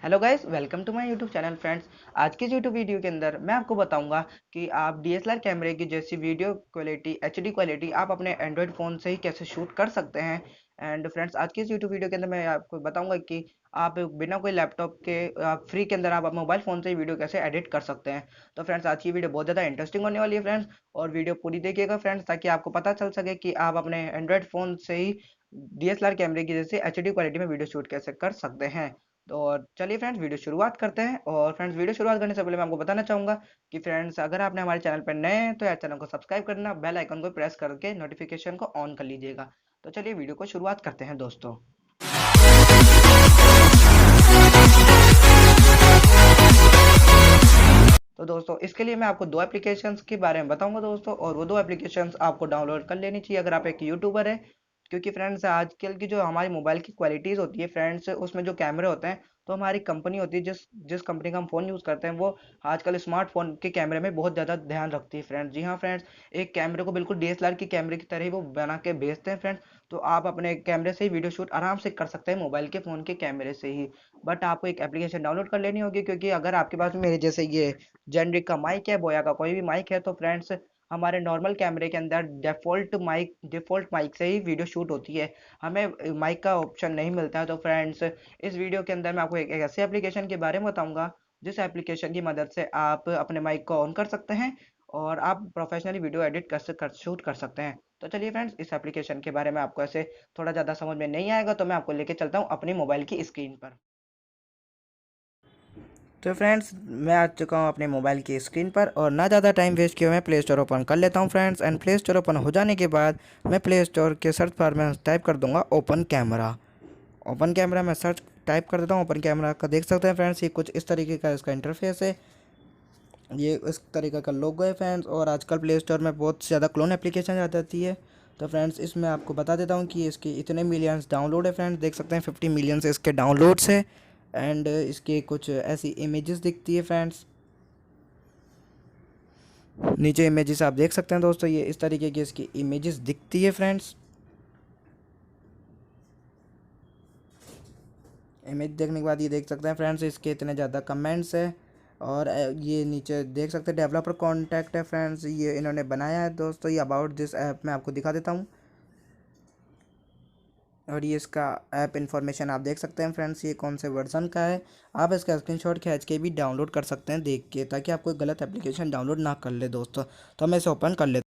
Hello guys, welcome to my YouTube channel friends. आज की इस यूट्यूब वीडियो के अंदर मैं आपको बताऊंगा कि आप डीएसएलआर कैमरे की जैसी वीडियो क्वालिटी एचडी क्वालिटी आप अपने एंड्रॉयड फ़ोन से ही कैसे शूट कर सकते हैं। एंड फ्रेंड्स, आज की इस यूट्यूब वीडियो के अंदर मैं आपको बताऊंगा कि आप बिना कोई लैपटॉप के आप फ्री के अंदर आप मोबाइल फ़ोन से ही वीडियो कैसे एडिट कर सकते हैं। तो फ्रेंड्स, आज की वीडियो बहुत ज़्यादा इंटरेस्टिंग होने वाली है फ्रेंड्स, और वीडियो पूरी देखिएगा फ्रेंड्स, ताकि आपको पता चल सके कि आप अपने एंड्रॉयड फ़ोन से ही डीएसएलआर कैमरे की जैसे एचडी क्वालिटी में वीडियो शूट कैसे कर सकते हैं। तो चलिए फ्रेंड्स, वीडियो शुरुआत करते हैं। और फ्रेंड्स, वीडियो शुरुआत करने से पहले मैं आपको बताना चाहूँगा कि फ्रेंड्स, अगर आपने हमारे चैनल पर नए हैं तो यार चैनल को सब्सक्राइब करना, बेल आइकन को प्रेस करके नोटिफिकेशन को ऑन कर लीजिएगा। तो चलिए वीडियो को शुरुआत करते हैं दोस्तों। तो दोस्तों, इसके लिए मैं आपको दो एप्लीकेशंस के बारे में बताऊंगा दोस्तों, और वो दो एप्लीकेशंस आपको डाउनलोड कर लेनी चाहिए अगर आप एक यूट्यूबर है। क्योंकि फ्रेंड्स, आजकल की जो हमारी मोबाइल की क्वालिटीज़ होती है फ्रेंड्स, उसमें जो कैमरे होते हैं, तो हमारी कंपनी होती है जिस जिस कंपनी का हम फ़ोन यूज़ करते हैं, वो आजकल स्मार्टफोन के कैमरे में बहुत ज़्यादा ध्यान रखती है फ्रेंड्स। जी हाँ फ्रेंड्स, एक कैमरे को बिल्कुल डीएसएलआर की कैमरे की तरह ही वो बना के भेजते हैं फ्रेंड्स। तो आप अपने कैमरे से ही वीडियो शूट आराम से कर सकते हैं, मोबाइल के फ़ोन के कैमरे से ही। बट आपको एक एप्लीकेशन डाउनलोड कर लेनी होगी, क्योंकि अगर आपके पास मेरे जैसे ये जेनरिक का माइक है, बोया का कोई भी माइक है, तो फ्रेंड्स हमारे नॉर्मल कैमरे के अंदर डिफ़ॉल्ट माइक से ही वीडियो शूट होती है। हमें माइक का ऑप्शन नहीं मिलता है। तो फ्रेंड्स, इस वीडियो के अंदर मैं आपको एक ऐसे एप्लीकेशन के बारे में बताऊंगा जिस एप्लीकेशन की मदद से आप अपने माइक को ऑन कर सकते हैं और आप प्रोफेशनली वीडियो एडिट शूट कर सकते हैं। तो चलिए फ्रेंड्स, इस एप्लीकेशन के बारे में आपको ऐसे थोड़ा ज़्यादा समझ में नहीं आएगा, तो मैं आपको लेके चलता हूँ अपनी मोबाइल की स्क्रीन पर। तो फ्रेंड्स, मैं आ चुका हूँ अपने मोबाइल की स्क्रीन पर, और ना ज़्यादा टाइम वेस्ट किए मैं प्ले स्टोर ओपन कर लेता हूँ friends. And play store open हो जाने के बाद मैं प्ले स्टोर के सर्च बार में टाइप कर दूँगा ओपन कैमरा। ओपन कैमरा में सर्च टाइप कर देता हूँ। ओपन कैमरा का देख सकते हैं फ्रेंड्स, ये कुछ इस तरीके का इसका इंटरफेस है, ये इस तरीके का लोगो है फ्रेंड्स। और आजकल प्ले स्टोर में बहुत ज़्यादा क्लोन एप्लीकेशन आ जाती है। तो फ्रेंड्स, इसमें आपको बता देता हूँ कि इसके इतने मिलियंस डाउनलोड है फ्रेंड्स, देख सकते हैं 50 मिलियंस इसके डाउनलोड्स है। एंड इसके कुछ ऐसी इमेजेस दिखती है फ्रेंड्स, नीचे इमेजेस आप देख सकते हैं दोस्तों, ये इस तरीके की इसकी इमेजेस दिखती है फ्रेंड्स। इमेज देखने के बाद ये देख सकते हैं फ्रेंड्स, इसके इतने ज़्यादा कमेंट्स है। और ये नीचे देख सकते हैं डेवलपर कॉन्टैक्ट है फ्रेंड्स, ये इन्होंने बनाया है दोस्तों। ये अबाउट दिस ऐप मैं आपको दिखा देता हूँ, और ये इसका ऐप इन्फॉर्मेशन आप देख सकते हैं फ्रेंड्स, ये कौन से वर्जन का है। आप इसका स्क्रीनशॉट खींच के भी डाउनलोड कर सकते हैं देख के, ताकि आप कोई गलत एप्लीकेशन डाउनलोड ना कर ले दोस्तों। तो मैं इसे ओपन कर लेता हूँ।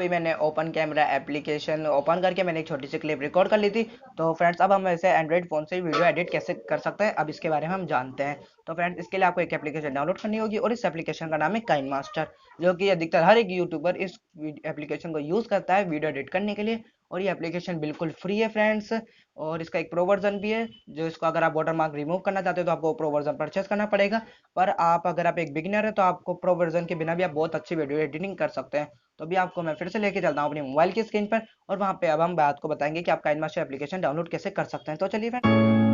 अभी मैंने ओपन कैमरा एप्लीकेशन ओपन करके मैंने एक छोटी सी क्लिप रिकॉर्ड कर ली थी। तो फ्रेंड्स अब हम ऐसे एंड्रॉइड फ़ोन से वीडियो एडिट कैसे कर सकते हैं, अब इसके बारे में हम जानते हैं। तो फ्रेंड्स इसके लिए आपको एक एप्लीकेशन डाउनलोड करनी होगी और इस एप्लीकेशन का नाम है काइनमास्टर, जो कि अधिकतर हर एक यूट्यूबर इस एप्लीकेशन को यूज़ करता है वीडियो एडिट करने के लिए। और ये एप्लीकेशन बिल्कुल फ्री है फ्रेंड्स, और इसका एक प्रो वर्जन भी है, जो इसको अगर आप वाटरमार्क रिमूव करना चाहते हो तो आपको प्रो वर्जन परचेस करना पड़ेगा। पर आप अगर आप एक बिगिनर है तो आपको प्रो वर्जन के बिना भी आप बहुत अच्छी वीडियो एडिटिंग कर सकते हैं। तो अभी आपको मैं फिर से लेके चलता हूँ अपनी मोबाइल की स्क्रीन पर, और वहाँ पे अब हम बात को बताएंगे कि आप काइनमास्टर एप्लीकेशन डाउनलोड कैसे कर सकते हैं। तो चलिए फ्रेंड।